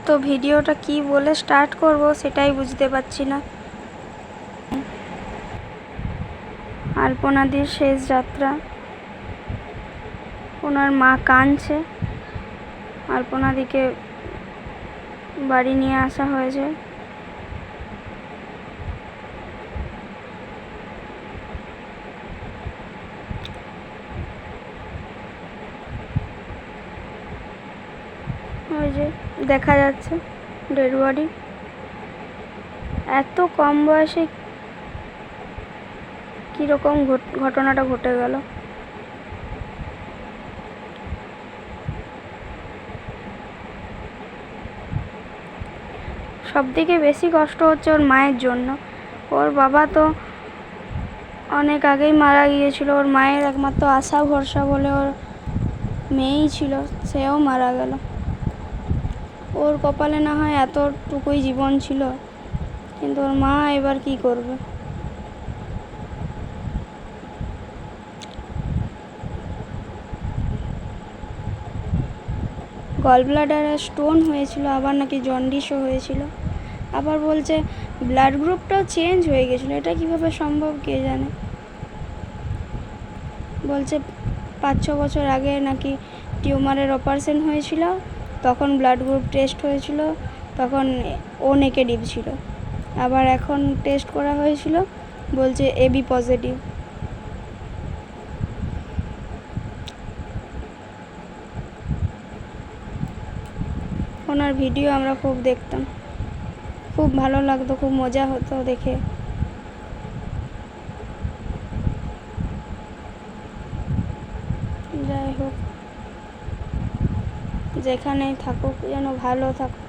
তো ভিডিওটা কি বলে স্টার্ট করব সেটাই বুঝতে পারছি না। আলপনাদির শেষ যাত্রা, ওনার মা কাঁদছে, আলপনাদিকে বাড়ি নিয়ে আসা হয়েছে। ওই যে দেখা যাচ্ছে ডেড বডি। এত কম বয়সে কীরকম ঘটনাটা ঘটে গেল। সবথেকে বেশি কষ্ট হচ্ছে ওর মায়ের জন্য। ওর বাবা তো অনেক আগেই মারা গিয়েছিল, ওর মায়ের একমাত্র আশা ভরসা বলে ওর মেয়েই ছিল, সেও মারা গেল। ওর কপালে না হয় এতটুকুই জীবন ছিল, কিন্তু ওর মা এবার কি করবে। গল ব্লাডারে স্টোন হয়েছিল, আবার নাকি জন্ডিসও হয়েছিল। আবার বলছে ব্লাড গ্রুপটাও চেঞ্জ হয়ে গেছিলো। এটা কিভাবে সম্ভব কে জানে। বলছে 5-6 বছর আগে নাকি টিউমারের অপারেশন হয়েছিল, তখন ব্লাড গ্রুপ টেস্ট হয়েছিল, তখন ও নেগেটিভ ছিল। আবার এখন টেস্ট করা হয়েছিল, বলছে এবি পজিটিভ। ওনার ভিডিও আমরা খুব দেখতাম, খুব ভালো লাগতো, খুব মজা হতো দেখে। যাই হোক, যেখানেই থাকুক যেন ভালো থাকুক।